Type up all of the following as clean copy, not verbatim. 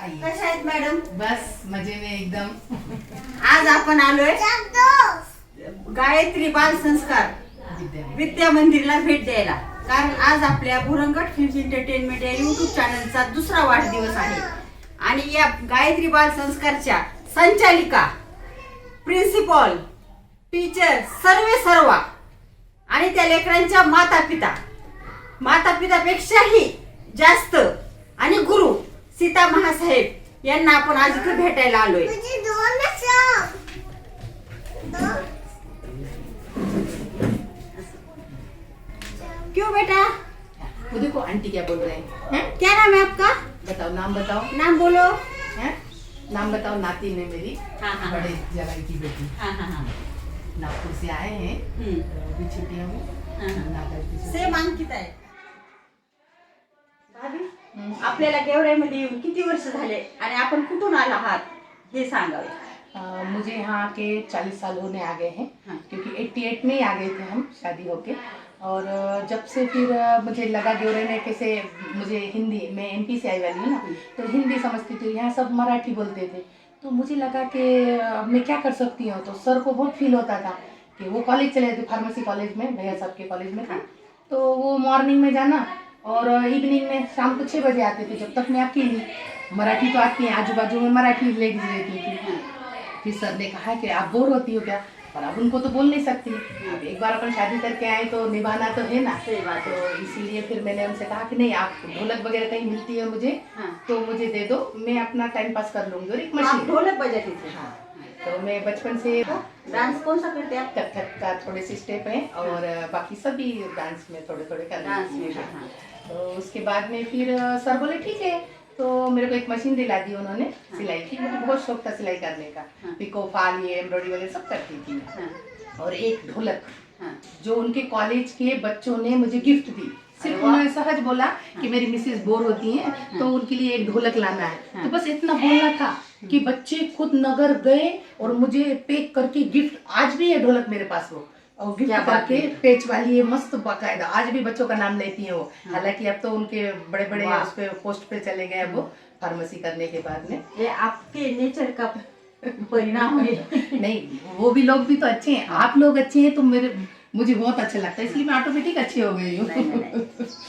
कशा आहेत मॅडम? बस मजे में एकदम. आज आपण आलोय गायत्री बाल संस्कार विद्या मंदिरला भेट द्यायला, कारण आज आपल्या भुरंगट फिल्म एंटरटेनमेंट या युट्यूब चॅनलचा दुसरा वाढदिवस आहे आणि या गायत्री बाल संस्कारच्या संचालिका, प्रिन्सिपल, टीचर सर्व आणि त्या लेकरांच्या माता-पितापेक्षाही जास्त आणि गुरु सीता महासाहेब यांना आपण आज इथे भेटायला आलोय. क्यों बेटा? वो देखो आंटी क्या बोल रहे हैं. क्या नाम है आपका? बताओ, नाम बताओ. नाम बोलो. हैं? नाम बताओ. नातिन है मेरी. हाँ. बड़े जवाई की बेटी. हाँ. नागपुर से आए हैं. अभी छुट्टियां में. सेम अंकिता आहे. भाभी, आपल्याला गेवराईमध्ये येऊन किती वर्ष झाले आणि आपण कुठून आला आहात हे सांगावे. मुझे यहाँ आके 40 साल होने आ गए हैं. हाँ. क्योंकि 88 में ही आ गए थे हम शादी होके. और जब से फिर मुझे लगा गेवरे में कैसे मुझे हिंदी, मैं एमपी से आई वाली हूँ ना, तो हिंदी समझती थी. यहाँ सब मराठी बोलते थे, तो मुझे लगा कि मैं क्या कर सकती हूँ. तो सर को बहुत फील होता था कि वो कॉलेज चले थे, फार्मेसी कॉलेज में, भैया साहब के कॉलेज में था. तो वो मॉर्निंग में जाना और इवनिंग में शाम को 6 बजे आते थे. जब तक मैं अकेली, मराठी तो आती है, आजू बाजू में मराठी लेडीज रहती थी. फिर सर ने कहा कि आप बोर होती हो क्या, पर अब उनको तो बोल नहीं सकती. अब एक बार अपन शादी करके आए तो निभाना तो है ना. सही बात है. तो इसीलिए फिर मैंने उनसे कहा कि नहीं, आप ढोलक वगैरह कहीं मिलती है मुझे, तो मुझे दे दो, मैं अपना टाइम पास कर लूंगी. और एक आप मशीन. ढोलक बजाती थे? हाँ. तो मैं बचपन से डांस कौन सा करते आप? कथक का थोड़े से स्टेप है और बाकी सभी डांस में थोड़े थोड़े कर डांस में. लेती हूँ. तो उसके बाद में फिर सर बोले ठीक है, तो मेरे को एक मशीन दिला दी उन्होंने सिलाई की. मुझे बहुत शौक था सिलाई करने का. पिको फॉल, ये एम्ब्रॉयडरी वगैरह सब करती थी मैं. और एक ढोलक जो उनके कॉलेज के बच्चों ने मुझे गिफ्ट दी. सिर्फ उन्होंने सहज बोला कि मेरी मिसेज बोर होती हैं, तो उनके लिए एक ढोलक लाना है. तो बस इतना बोलना था कि बच्चे खुद नगर गए और मुझे पैक करके गिफ्ट. आज भी ये ढोलक मेरे पास हो, और गिफ्ट करके पेच वाली है, मस्त बाकायदा. आज भी बच्चों का नाम लेती है वो. हालांकि अब तो उनके बड़े बड़े उस पे पोस्ट पे चले गए वो फार्मेसी करने के बाद में. ये आपके नेचर का परिणाम है. नहीं, वो भी लोग भी तो अच्छे हैं. आप लोग अच्छे हैं तो मुझे बहुत अच्छा लगता है, इसलिए मैं ऑटोमेटिक अच्छी हो गई हूँ.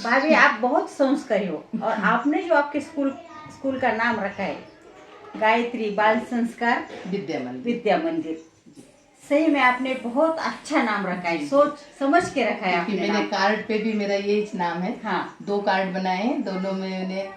भाभी, आप बहुत संस्कारी हो और आपने जो आपके स्कूल का नाम रखा है गायत्री बाल संस्कार विद्या मंदिर, सही में आपने बहुत अच्छा नाम रखा है, सोच समझ के रखा है आपने. मेरे कार्ड पे भी मेरा यही नाम है. हाँ. 2 कार्ड बनाए हैं, दोनों में मैंने,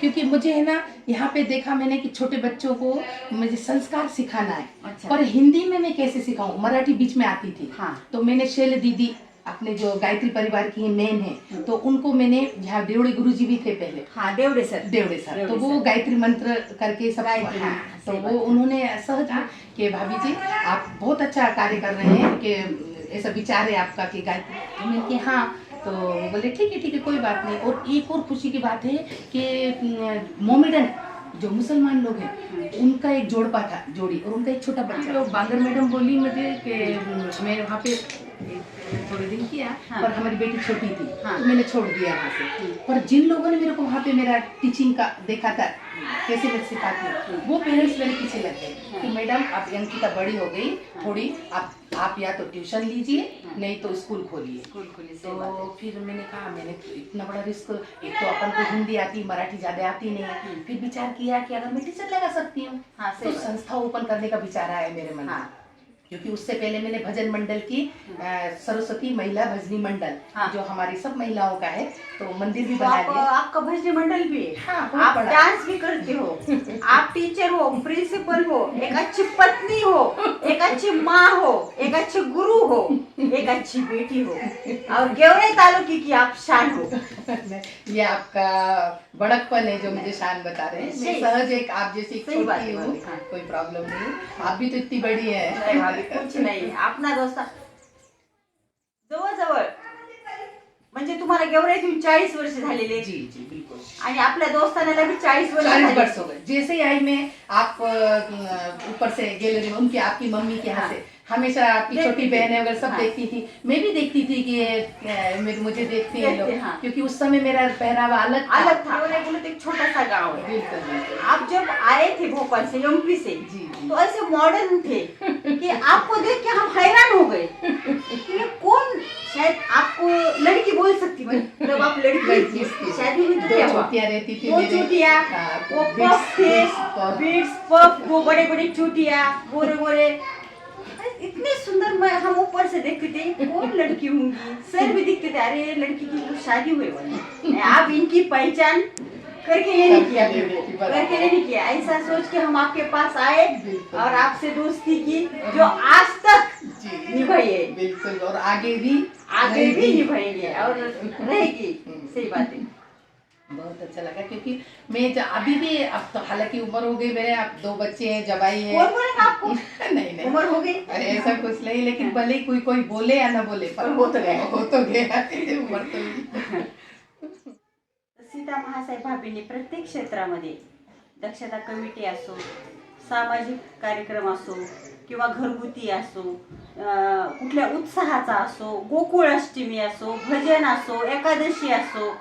क्योंकि मुझे है ना यहाँ पे देखा मैंने कि छोटे बच्चों को मुझे संस्कार सिखाना है. अच्छा. पर हिंदी में मैं कैसे सिखाऊं, मराठी बीच में आती थी. हाँ. तो मैंने शैल दीदी अपने जो गायत्री परिवार की मेन है, तो उनको मैंने, यहाँ देवड़े गुरुजी भी थे पहले. हाँ, देवड़े सर. तो वो गायत्री मंत्र करके सब. हाँ, तो वो उन्होंने सहज कि भाभी जी आप बहुत अच्छा कार्य कर रहे हैं, कि ऐसा विचार है आपका कि गायत्री. मैंने कि हाँ. तो बोले ठीक है कोई बात नहीं. और एक और खुशी की बात है कि मोमेडन जो मुसलमान लोग हैं उनका एक जोड़पा था, जोड़ी, और उनका एक छोटा बच्चा. तो बांगर मैडम बोली मुझे कि मैं वहाँ पे थोड़े दिन किया. हाँ. पर हमारी बेटी छोटी थी. हाँ. तो मैंने छोड़ दिया वहाँ से. पर जिन लोगों ने मेरे को वहाँ पे मेरा टीचिंग का देखा था, कैसे मैं सिखाती हूँ, वो पेरेंट्स मेरे पीछे लग गए कि मैडम अब अंकिता बड़ी हो गई थोड़ी, आप या तो ट्यूशन लीजिए, नहीं तो स्कूल खोलिए. तो फिर मैंने कहा, मैंने इतना बड़ा रिस्क, एक तो अपन को हिंदी आती, मराठी ज्यादा आती नहीं है. फिर विचार किया कि अगर मैं टीचर लगा सकती हूँ, तो संस्था ओपन करने का विचार आया मेरे मन में. क्योंकि उससे पहले मैंने भजन मंडल की सरस्वती महिला भजनी मंडल, जो हमारी सब महिलाओं का है, तो मंदिर भी बना लिया. आपका भजनी मंडल भी है. हाँ, आप डांस भी करते हो, आप टीचर हो, प्रिंसिपल हो, एक अच्छी पत्नी हो, एक अच्छी माँ हो, एक अच्छे गुरु हो, एक अच्छी बेटी हो, और गेवराई तालुके की आप शान हो. ये आपका बड़कपन है जो मुझे शान बता रहे हैं. मैं सहज एक आप जैसी छोटी हूँ, कोई प्रॉब्लम नहीं. आप भी तो इतनी बड़ी है. कुछ नाही. आपला दोस्ता जवळजवळ म्हणजे तुम्हाला गेवराईतून 40 वर्ष झालेले. जी बिल्कुल. आणि आपल्या दोस्तानाला भी 40 वर्ष हो गए. जैसे ही आई मैं, आप ऊपर से गैलरी में उनकी, आपकी मम्मी के यहाँ से हमेशा आपकी देखती छोटी थी। बहनें वगैरह सब हाँ। देखती थी, मैं भी देखती थी कि मुझे देखते हैं देखते, लोग, हाँ। क्योंकि उस समय मेरा पहनावा अलग अलग था। और एक एक छोटा सा गाँव है। बिल्कुल बिल्कुल। आप जब आए थे भोपाल से, एमपी से, जी, जी। तो ऐसे मॉडर्न थे कि आपको देख के हम हैरान हो गए कि ये कौन, शायद आपको लड़की बोल सकती थी जब आप लड़की थी, शादी हुई तो दो क्या हुआ? चोटियां रहती थी दो मेरे। चोटियां, हाँ, वो बीट्स, पफ थे, बीट्स, पफ। बीट्स पफ, वो बड़े बड़े चोटियां, गोरे गोरे, इतने सुंदर। मैं हम ऊपर से देखते थे कौन लड़की होंगी, सर भी दिखते थे, अरे लड़की की तो शादी हुई वाली। आप इनकी पहचान करके ये नहीं किया, करके ये नहीं किया, ऐसा सोच के हम आपके पास आए बिल्कुल। और आपसे दोस्ती की, जो आज तक जी निभाई है, बिल्कुल, और आगे भी निभाएंगे और रहेगी। सही बात है। बहुत अच्छा लगा, क्योंकि मैं अभी भी, अब तो हालांकि उम्र हो गई मेरे, अब 2 बच्चे हैं, जवाई है। कौन बोलेगा आपको? नहीं नहीं, उम्र हो गई? अरे ऐसा कुछ नहीं, लेकिन भले ही कोई कोई बोले या ना बोले, पर हो तो गया। हो तो गया उम्र तो हुई। सीता महासाहेब भाभींनी प्रत्येक क्षेत्रामध्ये, दक्षता कमिटी असो, सामाजिक कार्यक्रम असो किंवा घरगुती असो, कुठल्या उत्साहाचा असो, गोकुळ अष्टमी असो, भजन असो, एकादशी असो,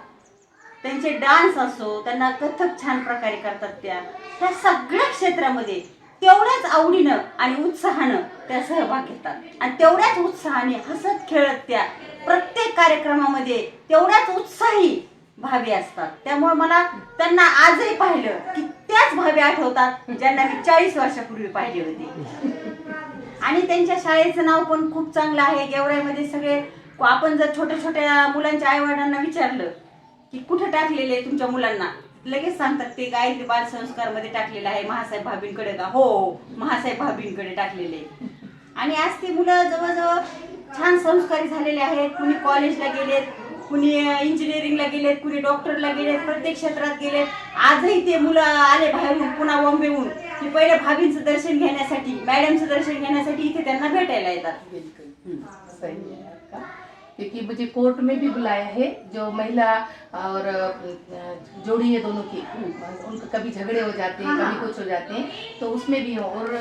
त्यांचे डान्स असो, त्यांना कथक छान प्रकारे करतात त्या सगळ्या क्षेत्रामध्ये तेवढ्याच आवडीनं आणि उत्साहानं त्या सहभाग घेतात आणि तेवढ्याच उत्साहाने हसत खेळत त्या प्रत्येक कार्यक्रमामध्ये तेवढ्याच उत्साही भाभी असतात. त्यामुळे मला त्यांना आजही पाहिलं की त्याच भाभी आठवतात ज्यांना मी 40 वर्षापूर्वी पाहिली होती. आणि त्यांच्या शाळेचं नाव पण खूप चांगलं आहे. गेवराईमध्ये सगळे, आपण जर छोट्या छोट्या मुलांच्या आई वडिलांना विचारलं की कुठं टाकलेले तुमच्या मुलांना, लगेच सांगतात ते गायत्री बाल संस्कार मध्ये टाकलेलं आहे. महासाहेब भाभींकडे का? हो, महासाहेब भाभींकडे टाकलेले. आणि आज ती मुलं जवळजवळ छान संस्कारी झालेले आहेत. कुणी कॉलेजला गेलेत, कुणी इंजिनिअरिंगला गेलेत, कुणी डॉक्टरला गेलेत, प्रत्येक क्षेत्रात गेलेत. आजही ते मुलं आले बाहेरून, पुन्हा बॉम्बेहून, की पहिले भाभींचं दर्शन घेण्यासाठी, मॅडमचं दर्शन घेण्यासाठी इथे त्यांना भेटायला येतात. बिल्कुल सही है आपका, क्योंकि मुझे कोर्ट में भी बुलाया है, जो महिला और जोड़ी है दोनों की, उनका कभी झगड़े हो जाते हैं, कभी कुछ हो जाते हैं, तो उसमें भी हो। और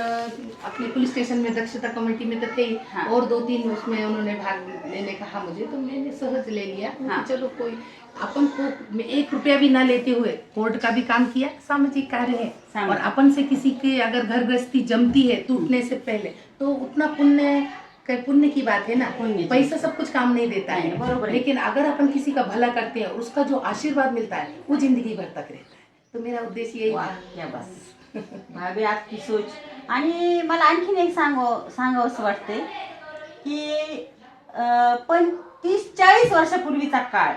अपने पुलिस स्टेशन में दक्षता कमेटी में तो थे ही, और 2-3 उसमें उन्होंने भाग लेने कहा मुझे, तो मैंने सहज ले लिया। चलो कोई, अपन को 1 रुपया भी ना लेते हुए कोर्ट का भी काम किया, सामाजिक कार्य है। और अपन से किसी के अगर घर गृहस्थी जमती है टूटने से पहले, तो उतना पुण्य की बात है ना। पैसा सब कुछ काम नहीं देता है, लेकिन अगर अपन किसी का भला करते हैं, उसका जो आशीर्वाद मिलता है वो जिंदगी भर तक रहता है. तो मेरा उद्देश्य यही था. बस भाभी आपकी सोच. आणि मला आणखीन एक सांगावंसं वाटते की पण 30-40 वर्षापूर्वीचा काळ,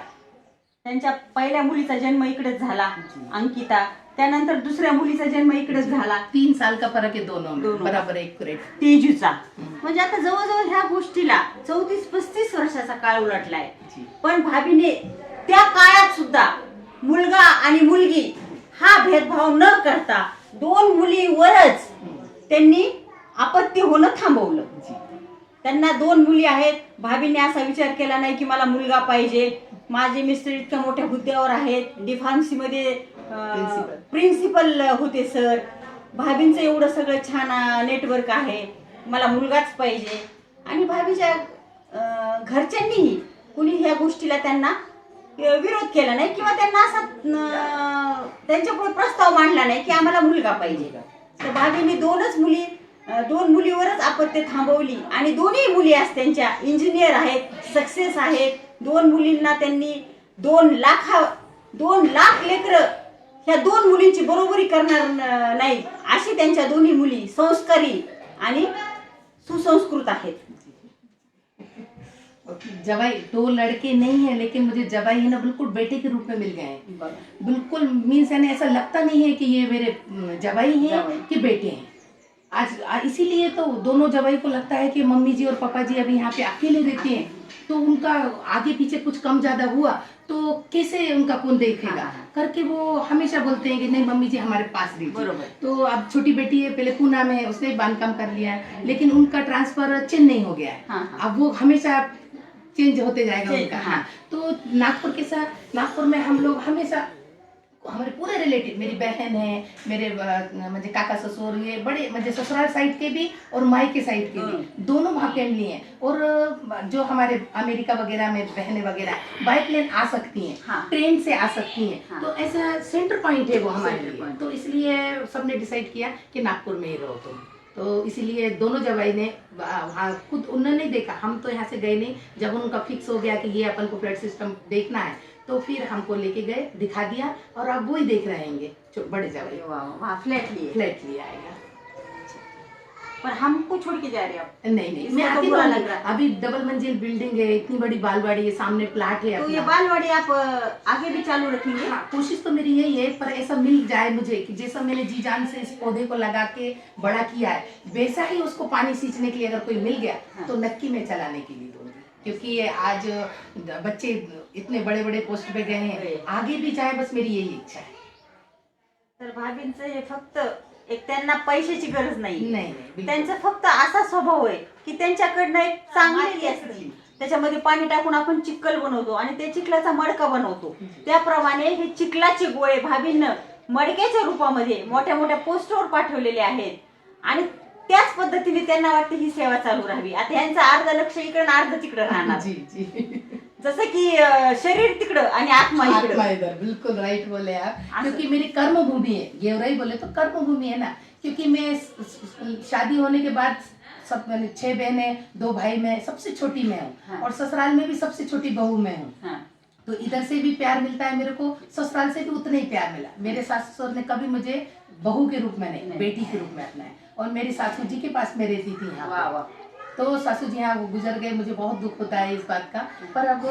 त्यांच्या पहिल्या मुलीचा जन्म इकडेच झाला, अंकिता. त्यानंतर दुसऱ्या मुलीचा जन्म इकडेच झाला. 3 साल का फरक आहे दोनों बराबर एक्युरेट. तेजूचा. म्हणजे आता जवळजवळ ह्या गोष्टीला 34-35 वर्षाचा काळ उलटलाय. पण भाभीने त्या काळात सुद्धा मुलगा आणि मुलगी हा भेदभाव न करता 2 मुलीवरच त्यांनी आपत्ती होणं थांबवलं. त्यांना 2 मुली आहेत. भाभीने असा विचार केला नाही की मला मुलगा पाहिजे. माझे मिस्टर इतक्या मोठ्या हुद्द्यावर आहेत, डिफार्मसी मध्ये प्रिन्सिपल होते सर. भाभींचं एवढं सगळं छान नेटवर्क आहे, मला मुलगाच पाहिजे. आणि भाभीच्या घरच्यांनीही कुणी ह्या गोष्टीला त्यांना विरोध केला नाही किंवा त्यांना असा त्यांच्यापुढे प्रस्ताव मांडला नाही की आम्हाला मुलगा पाहिजे. तर भाभींनी 2 मुलीवरच आपत्ती थांबवली आणि दोन्ही मुली आज त्यांच्या इंजिनियर आहेत, सक्सेस आहेत. 2 मुलींना त्यांनी 2 लाख लेकरं ह्या 2 मुलींची बरोबरी करणार नाही अशी त्यांच्या दोन्ही मुली संस्कारी आणि सुसंस्कृत आहेत. जवाई 2 लड़के नहीं है, लेकिन मुझे जवाई है ना बिल्कुल बेटे के रूप में मिल गए हैं. बिल्कुल मीन्स यानी ऐसा लगता नहीं है कि ये मेरे जवाई हैं कि बेटे हैं. आज इसीलिए तो दोनों जवाई को लगता है कि मम्मी जी और पापा जी अभी यहाँ पे अकेले रहते हैं, तो उनका आगे पीछे कुछ कम ज्यादा हुआ तो कैसे उनका कौन देखेगा करके वो हमेशा बोलते हैं कि नहीं मम्मी जी हमारे पास रही. तो अब छोटी बेटी है, पहले पूना में है, उसने बांधकाम कर लिया है, लेकिन उनका ट्रांसफर चेन्नई हो गया है. अब वो हमेशा चेंज होते जाएगा उनका. हाँ, तो नागपुर में हम लोग हमेशा हमारे पूरे रिलेटिव, मेरी बहन है, मेरे म्हणजे काका ससुर, ये बड़े म्हणजे ससुराल साइड के भी और मायके साइड के भी दोनों वहाँ फैमिली हैं। और जो हमारे अमेरिका वगैरह में बहनें वगैरह बाई प्लेन आ सकती हैं, हाँ। ट्रेन से आ सकती हैं, हाँ। तो ऐसा सेंटर पॉइंट है वो हमारे सेंटर लिए। पॉइंट। तो इसलिए सबने डिसाइड किया कि नागपुर में ही रहो तुम। तो इसीलिए दोनों जवाई ने वहाँ खुद उन्होंने देखा, हम तो यहाँ से गए नहीं। जब उनका फिक्स हो गया कि ये अपन को फ्लैट सिस्टम देखना है, तो फिर हमको लेके गए, दिखा दिया, और अब वही देख रहेंगे बड़े जवाई। वहाँ फ्लैट लिए? फ्लैट लिया आएगा। पर हमको छोड़ के जा रहे हो आप? नहीं नहीं, मैं इसका आती बुरा रहूंगी। लग रहा है। अभी डबल मंजिल बिल्डिंग है, इतनी बड़ी बालवाड़ी है, सामने प्लाट है तो अपना। ये बालवाड़ी आप आगे भी चालू रखेंगे? हाँ, कोशिश तो मेरी यही है, पर ऐसा मिल जाए मुझे कि जैसा मैंने जी जान से इस पौधे को लगा के बड़ा किया है, वैसा ही उसको पानी सींचने के लिए अगर कोई मिल गया तो नक्की मैं चलाने के लिए दूंगी। क्योंकि ये आज बच्चे इतने बड़े बड़े पोस्ट पे गए हैं, आगे भी जाए, बस मेरी यही इच्छा है। तर भाभींचं हे फक्त एक, त्यांना पैशाची गरज नाही, नाही, त्यांचा फक्त असा स्वभाव आहे की त्यांच्याकडनं एक चांगली असते, त्याच्यामध्ये पाणी टाकून आपण चिखल बनवतो आणि त्या चिखलाचा मडका बनवतो, त्याप्रमाणे हे चिखलाचे गोळे भाभींना मडक्याच्या रूपामध्ये मोठ्या मोठ्या पोस्टवर पाठवलेले आहेत आणि त्याच पद्धतीने त्यांना वाटतं ही सेवा चालू राहावी। आता यांचं अर्ध लक्ष इकडे आणि अर्ध तिकडे राहणार, जी जी, जसं की शरीर तिकडं आणि आत्मा इकडं। बिल्कुल राइट बोले आप, क्योंकि मेरी कर्मभूमि है, गेवराई बोले तो कर्मभूमि है ना। क्योंकि मैं शादी होने के बाद सब 6 बहनें 2 भाई में सबसे छोटी मैं हूँ। हाँ। और ससुराल में भी सबसे छोटी बहू मैं हूँ। हाँ। तो इधर से भी प्यार मिलता है मेरे को, ससुराल से भी उतना ही प्यार मिला। मेरे सास ससुर ने कभी मुझे बहू के रूप में नहीं, बेटी के रूप में अपनाया। और मेरी सासू जी के पास मैं रहती थी यहाँ। वाह वाह। तो सासू जी यहाँ वो गुजर गए, मुझे बहुत दुख होता है इस बात का। पर अब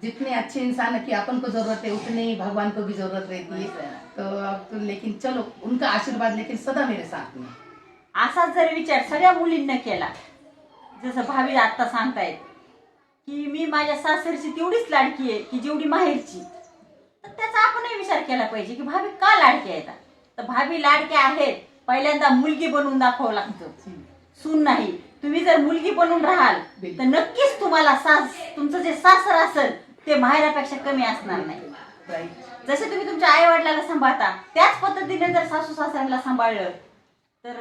जितने अच्छे इंसान की अपन को जरूरत है, उतने ही भगवान को भी जरूरत रहती है। तो अब तो लेकिन चलो, उनका आशीर्वाद लेकिन सदा मेरे साथ में। असाच जर विचार सगळ्या मुलींना केला, जसं भाभी आता सांगतायत की मी माझ्या सासरची तेवढीच लाडकी आहे की जेवढी माहेरची, तर त्याचा आपणही विचार केला पाहिजे की भाभी का लाडकी आहेत। तर भाभी लाडक्या आहेत, पहिल्यांदा मुलगी बनवून दाखवावं लागतं, सून नाही। तुम्ही जर मुलगी बनून राहाल तर नक्कीच तुम्हाला तुमचं जे सासर असेल ते माहेरापेक्षा कमी असणार नाही। जसे तुम्ही तुमच्या आई वडिलांना सांभाळता, त्याच पद्धतीने जर सासू सासऱ्यांना सांभाळलं तर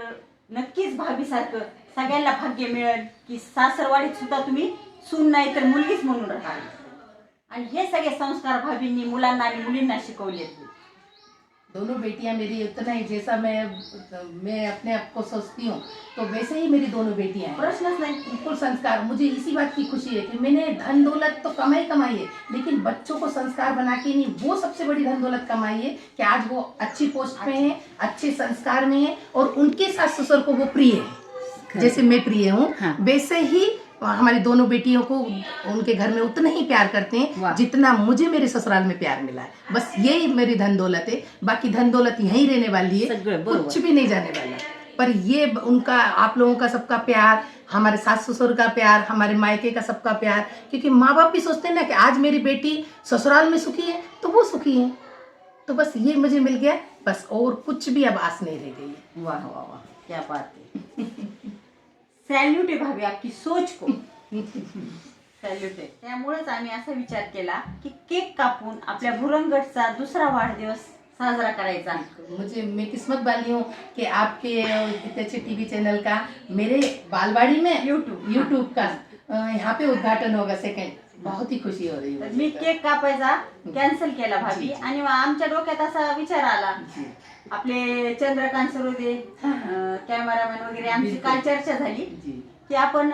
नक्कीच भाभीसारखं सगळ्यांना भाग्य मिळेल की सासरवाडीत सुद्धा तुम्ही सून नाही तर मुलगीच म्हणून राहाल। आणि हे सगळे संस्कार भाभींनी मुलांना आणि मुलींना शिकवलेत। दोनों बेटियां मेरी उतना ही, जैसा मैं अपने आप को सोचती हूँ तो वैसे ही मेरी दोनों बेटियां हैं। प्रश्नच नहीं। बिल्कुल संस्कार। मुझे इसी बात की खुशी है कि मैंने धन दौलत तो कमाई है, लेकिन बच्चों को संस्कार बना के नहीं, वो सबसे बड़ी धन दौलत कमाई है कि आज वो अच्छी पोस्ट पे हैं, अच्छे संस्कार में हैं, और उनके सास ससुर को वो प्रिय है। जैसे मैं प्रिय हूँ, वैसे ही हमारी दोनों बेटियों को उनके घर में उतना ही प्यार करते हैं जितना मुझे मेरे ससुराल में प्यार मिला है। बस यही मेरी धन दौलत है। बाकी धन दौलत यहीं रहने वाली है, कुछ भी नहीं जाने वाला। पर ये उनका, आप लोगों का सबका प्यार, हमारे सास ससुर का प्यार, हमारे मायके का सबका प्यार, क्योंकि माँ बाप भी सोचते हैं ना कि आज मेरी बेटी ससुराल में सुखी है तो वो सुखी है। तो बस ये मुझे मिल गया, बस और कुछ भी अब आस नहीं रह गई है। वाह वाह वाह, क्या बात है। सॅल्यूट आहे भाभी आपकी सोच को, सॅल्यूट आहे। त्यामुळेच आम्ही असा विचार केला की केक कापून आपल्या भुरंगटचा दुसरा वाढदिवस साजरा करायचा। मैं किस्मत वाली हूँ कि आपके इतने अच्छे टीवी चैनल का मेरे बालवाड़ी में यूट्यूब का यहाँ पे उद्घाटन होगा सेकंड। बहुत ही खुशी हो रही है। मी केक कापायचा कॅन्सल केला भाभी, आणि आमच्या डोक्यात असा विचार आला, आपले चंद्रकांत सरोदे कॅमेरामॅन वगैरे आमची काल चर्चा झाली की आपण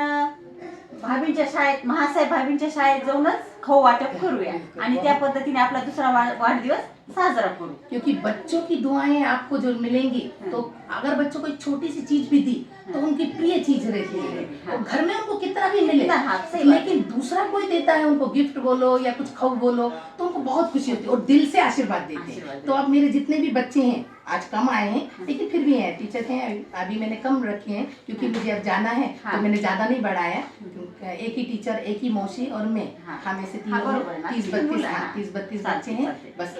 भाभींच्या शाळेत, महासाहेब भाभींच्या शाळेत जाऊनच खाऊ वाटप करूया आणि त्या पद्धतीने आपला दुसरा वाढदिवस साजरा करू। क्योंकि बच्चों की दुआएं आपको जो मिलेंगी, तो अगर बच्चों को एक छोटी सी चीज भी दी तो उनकी प्रिय चीज रहती है। तो घर में उनको कितना भी मिले, लेकिन दूसरा कोई देता है उनको, गिफ्ट बोलो या कुछ खाओ बोलो, तो उनको बहुत खुशी होती है और दिल से आशीर्वाद देते हैं। तो अब मेरे जितने भी बच्चे हैं, आज कम आए हैं लेकिन फिर भी हैं, टीचर हैं, अभी मैंने कम रखे हैं क्योंकि मुझे अब जाना है, तो मैंने ज्यादा नहीं बढ़ाया। एक ही टीचर, एक ही मौसी और मैं, हाँ। हमें से हाँ, 3 बरोबर है ना, 30-32 हाँ। 30-32 चालते, बच्चे हैं। चालते। बस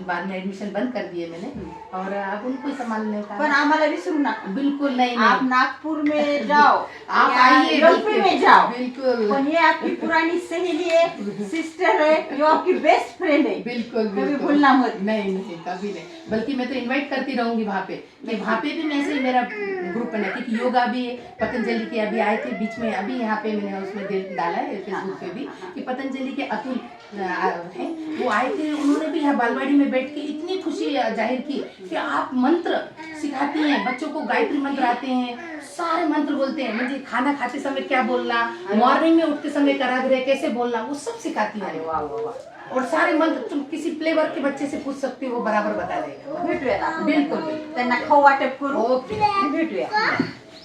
बाद में एडमिशन बंद कर दिए मैंने और अब उनको ही संभालने का। पण आम्हाला विसरू नका, बिल्कुल नहीं आप नहीं, नागपुर में जाओ, आप या आइए यूपी में जाओ, बिल्कुल पण ये आपकी पुरानी सहेली है, सिस्टर है, ये आपकी बेस्ट फ्रेंड है, बिल्कुल कभी बिल्कुल। भूलना मत। नहीं नहीं कभी नहीं, बल्कि मैं तो इनवाइट करती रहूंगी वहाँ पे कि वहाँ पे भी मैं से मेरा ग्रुप बना, क्योंकि योगा भी पतंजलि के अभी आए थे बीच में, अभी यहाँ पे मैंने उसमें डाला है फेसबुक पे भी कि पतंजलि के अतुल हैं, वो आए थे, उन्होंने भी यहाँ बालवाड़ी में बैठ के इतनी खुशी जाहिर की कि आप मंत्र सिखाती हैं बच्चों को, गायत्री मंत्र आते हैं, सारे मंत्र बोलते हैं, मुझे खाना खाते समय क्या बोलना, मॉर्निंग में उठते समय कराग्रह कैसे बोलना, वो सब सिखाती है। वाह वाह वाह, और सारे मंत्र तुम किसी प्ले वर्क के बच्चे से पूछ सकते हो, वो बराबर बता देगा। भेटूयात आपण. बिल्कुल बिल्कुल, त्यांना खाऊ वाटप करू, ओके भेटूया.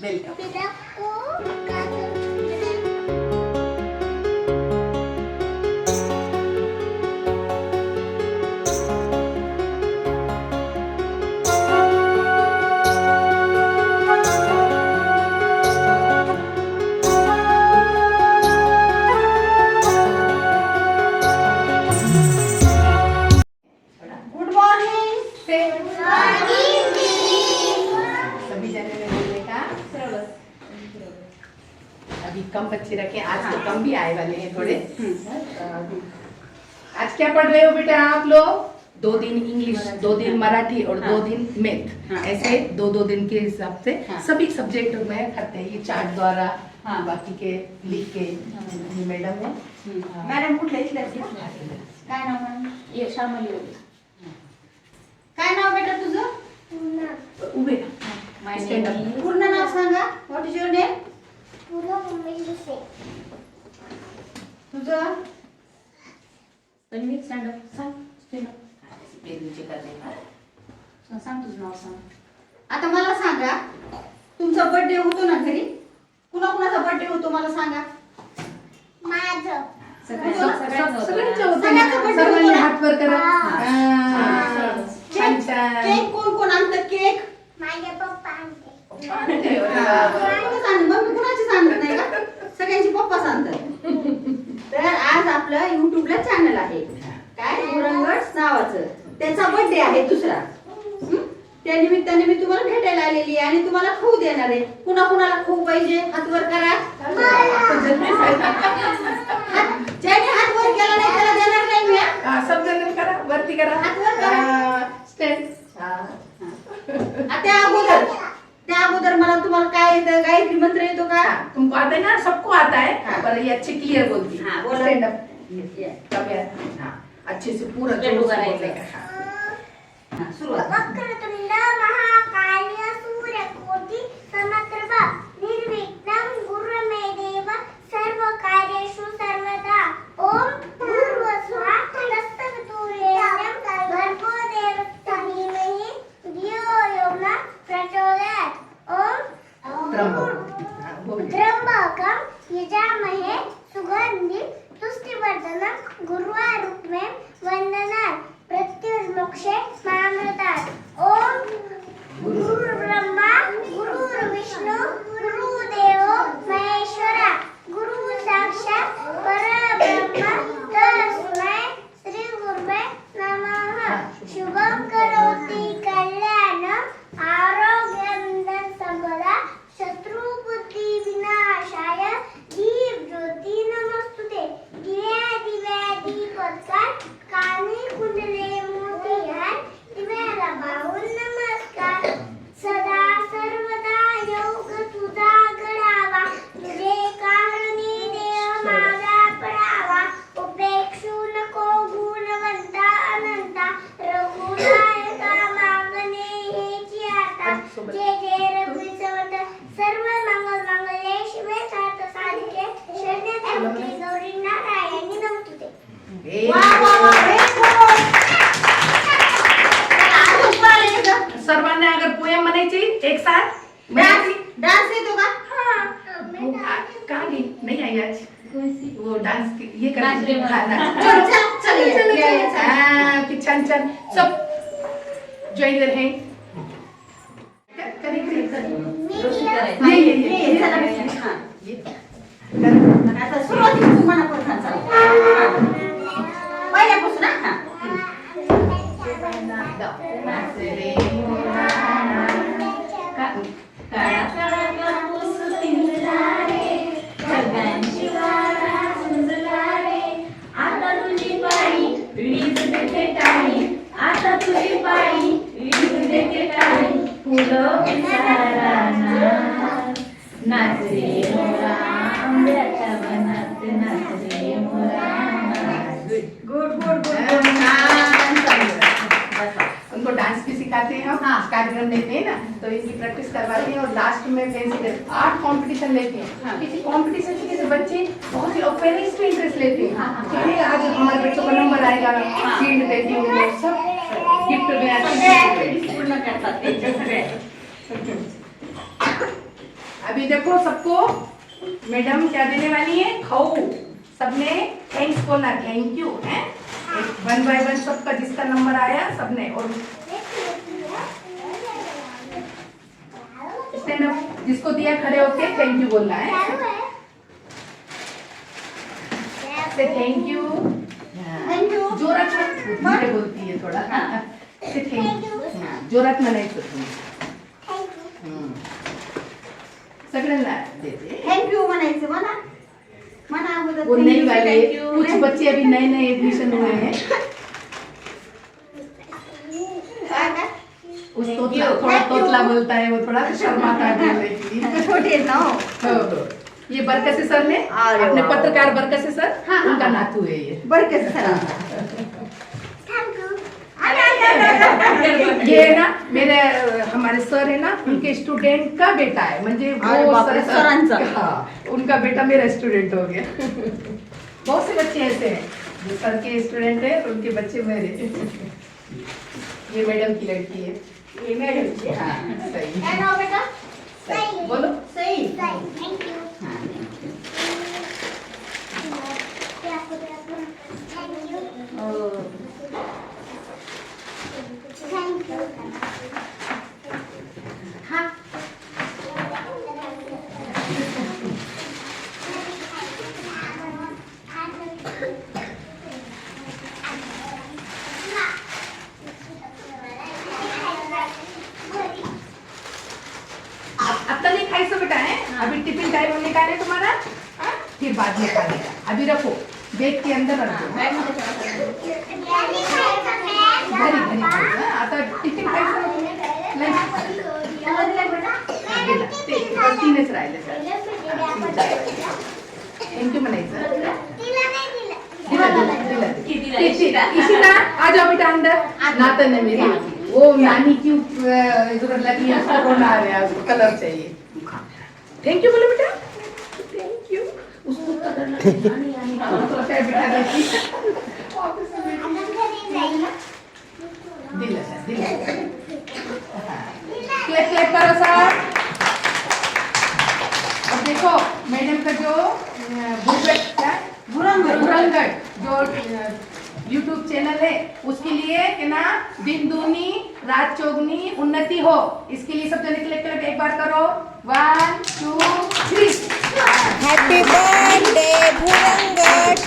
वेलकम। Good morning. सभी जने ने बोलने का, अभी कम बच्चे रखे, आज तो कम भी आए वाले हैं थोड़े। आज क्या पढ़ रहे हो बेटा आप लोग? 2 दिन इंग्लिश, 2 दिन मराठी और 2 दिन मैथ, हाँ। ऐसे 2-2 दिन के हिसाब से हाँ। सभी सब्जेक्ट में करते हैं, ये चार्ट द्वारा हाँ। बाकी के लिख के ये मैडम है। मॅडम कुठल्या इथल्याच का? काय नाव मॅडम? ये शामली होती. काय नाव बेटा तुझं? उभे My Stand up. name is पूर्ण नाव सांगा. What is your name? तुझं? तन्वी. Stand up. सांग. Stand up. पैर नीचे करने का। सांग तुझं नाव सांग. आता मला सांगा, तुमचा बर्थडे होतो ना घरी, कुणाचा बर्थडे होतो मला सांगा. सगळ्यांचं होतं ना, सगळ्यांचं birthday सर्वांनी होतं ना? हात वर करा. हा. छान छान. केक कोण कोण आणतं केक? कोणीच आणत, मम्मी कुणाचीच आणत नाही का? सगळ्यांची पप्पाच आणतात. तर आज आपलं युट्यूबला चॅनल आहे, काय गुरंगट नावाचं, त्याचा बर्थडे आहे दुसरा. त्या निमित्ताने मी तुम्हाला भेटायला आलेली आहे आणि तुम्हाला खाऊ देणार आहे. कुणाला खाऊ पाहिजे हात वर करा. ज्याने हात वर केला नाही त्याला देणार नाही मी. सब जण करा, वरती करा. हात वर करा. स्टँड. त्या अगोदर मला तुम्हाला काय येतं, गायत्री मंत्र येतो का? तुमको आता है ना, सबको आता है, हाँ। पर ये अच्छे क्लियर बोलती है। हाँ, बोलो। Stand up. कब यार? हाँ, अच्छे से पूरा स्टैंड जोर से करायचं. बोलने का। हाँ। हा, सुरुवात. वक्रतुंड महाकाय सूर्यकोटि समप्रभ निर्विघ्नं कुरु मे देव सर्वकार्येषु सर्वदा. ओम भूर्भुवस्सुः तत्सवितुर्वरेण्यं भर्गो देवस्य धीमहि धियो यो न प्रचोदयात्. ओम त्र्यंबक। हाँ, बोलिए। त्र्यंबकं यजामहे सुगन्धिं पुष्टिवर्धनं गुरुवारुकमे वन्दनात्. प्रत्युर्मोक्षे मामृतात्. ओम गुरुर्ब्रह्मा गुरुर्विष्णु गुरुदेवो महेश्वरा गुरु साक्षात् परब्रह्म तस्मै श्री गुरुवे नमः. शुभं करोति कल्याणं आरोग्यं संपदा शत्रुबुद्धि विनाशाय दीपज्योती नमस्तुते. दिव्या दीपत्कार कानी कुंडले मोतीहार दिव्याला बाहून नमस्कार. सदा सर्वदा योग तुझा घडावा तुझे कारणी देव माझा पडावा. उपेक्षू नको गुणवंता अनंता रघुनायका मागणे हेची आता. जय जय रघुवीर सर्व मंगल मंगले शिवे सार्थ साधिके शरण्य त्र्यंबके गौरी नारायणी नमस्तुते. वा, वा, वा, very good. चला, अजून कोणाला येतं? सर्वांना अगर पोएम म्हणायची एक साथ डान्स येतो का? कहाँ गई? नहीं आई आज वो डांस ये कर नाच रही हूँ। चल, ये. कि छान छान सब जॉइन रहे करेंगे मी करायचं. ये ये, चला. ये हा. ये आणि आता फुलं पिसाळणार, नाच रे मोरा आंब्याच्या वनात, नाच रे मोरा. गुड गुड गुड छान चालू. उनको डांस भी सिखाते हैं हम, कार्यक्रम लेते हैं ना, तो इनकी प्रैक्टिस करवाते हैं और लास्ट में पेंसिल आर्ट कंपटीशन लेते हैं. किसी कंपटीशन से किसी बच्चे बहुत ही पेरेंट्स भी इंटरेस्ट लेते हैं. चलिए आज हमारे बच्चों का नंबर आएगा, शील्ड देती हूँ, सब गिफ्ट में पूर्ण करतात त्यांचे सगळे. अभी देखो सबको मैडम क्या देने वाली है, खाओ. सबने थैंक्स बोलना, थैंक यू है. वन बाय वन सबका जिसका नंबर आया सबने. और स्टैंड अप, जिसको दिया खड़े होके थैंक यू बोलना है. से थैंक यू. जोरात धीरे बोलती है थोड़ा. से थैंक यू. जोरात म्हणायचं तुम्ही. सगळ्यांना देते. थँक्यू म्हणायचं म्हणा. म्हणा अगोदर वो thank नई you, वाले, thank you. कुछ बच्चे अभी नए नए एडमिशन हुए हैं. काय काय? उस तोतला थोड़ा तोतला बोलता है, वो थोड़ा शर्माता है बोलने के लिए. छोटे आहेत ना हो. हो. ये बरकसे सर ने, अरे अपने वाह. पत्रकार बरकसे सर, हाँ, उनका हाँ. नातू है ये. बरं कसं झालं? Thank you. ये है ना मेरे हमारे सर है ना, उनके स्टूडेंट का बेटा है. म्हणजे अरे वो बापरे, सरांचा. हाँ, उनका बेटा मेरा स्टूडेंट हो गया. बहुत से बच्चे ऐसे हैं जो सर के स्टूडेंट है, उनके बच्चे मेरे. ये मैडम की लड़की है. हे मॅडमचे. हाँ, सही. काय नाव बेटा? सही. बोलो. सई. Thank you. हां, thank you. Thank you. हो. Thank you. हां. अब तक नहीं खाई बेटा है. अभी टिफिन टाइम होने का है तुम्हारा. हाँ? फिर बाद में खाने का. अभी रखो बैग के अंदर रख दो. घरी घरी खायचं. आता टिफिन खायचं ना तुम्ही. तीनच राहिले सर. थँक्यू म्हणायचं. इशिता आ जाओ बेटा अंदर. नातन है मेरी. वो नानी की इधर लगी है, उसको रोना आ रहा है, उसको कलर चाहिए. थैंक यू बोलो बेटा. Thank you. उसको कलर लगा क्या बेटा देखी. दिल सर दिल. क्लैप क्लैप करो सर. और देखो मैडम का जो भुरंगट जो YouTube चैनल है, उसके लिए है ना दिन दूनी रात चौगुनी उन्नति हो, इसके लिए सब जने क्लिक एक बार करो. 1 2 3. हॅपी बर्थडे भुरंगट,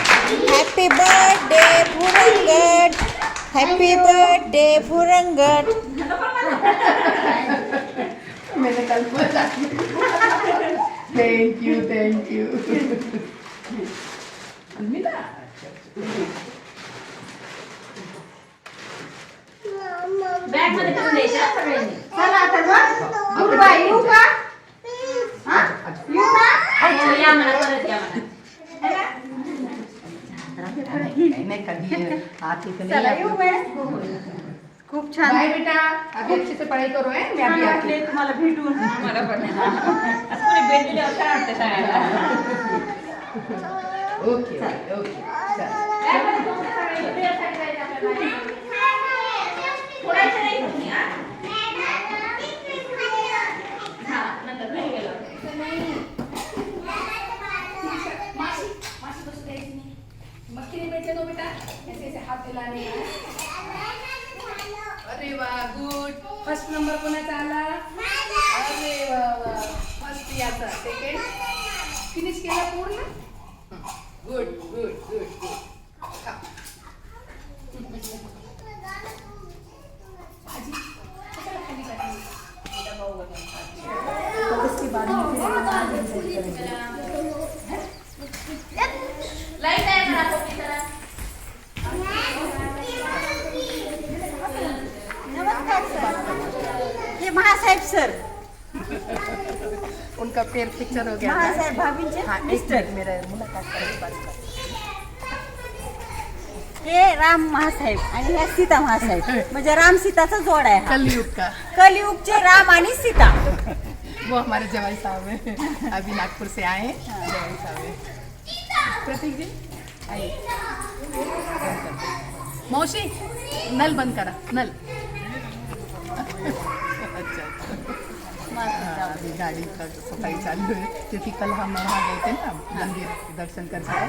हॅपी बर्थडे भुरंगट, हॅपी बर्थडे भुरंगट. मैंने कल बोला. Thank you thank you. मिला. बॅग मध्ये ठेवून द्यायच्या सगळ्यांनी. चला आता मग. Goodbye. येऊ का? हां? येऊ का? अच्छा, या म्हणा, परत या म्हणा. नहीं कभी आती तो चला नहीं. येऊ मॅडम. खूप छान. बाय बेटा. अभी अच्छे से पढ़ाई करो है. मैं छान अभी आती वाटले तुम्हाला भेटून. मला पण. कोणी भेटलेल्यावर काय वाटतं सगळ्यांना. हूँ. Okay okay. चल. फोडायचं नाही तुम्ही, हा? हा, नंतर घरी गेल्यावर. मक्खी नहीं बैठने दो बेटा. ऐसे ऐसे हाथ हिलाने हैं. अरे वाह गुड. फर्स्ट नंबर कोणाचा आला. अरे वाह वाह. फर्स्ट याचा. सेकंड फिनिश केला पूर्ण. Good good good good. भाजी माझे महासाहेब सर, उनका पेड़ पिक्चर हो गया था। महासाहेब भाभींचे हाँ, एक मिस्टर. मिनट मेरा मुलाकात करायची बारी बारी. हे राम महासाहेब आणि ह्या सीता महासाहेब, म्हणजे राम सीताचा जोड आहे हा. कलयुग का कलियुगचे राम आणि सीता. वो हमारे जवाई साहब हैं, अभी नागपुर से आए हैं. जवाई साहब हैं. प्रतीक जी आइए. मौसी नल बंद करा, नल. अच्छा हाँ, अभी गाड़ी का सफाई चालू है क्योंकि कल हम वहाँ गए थे ना मंदिर दर्शन करके आए.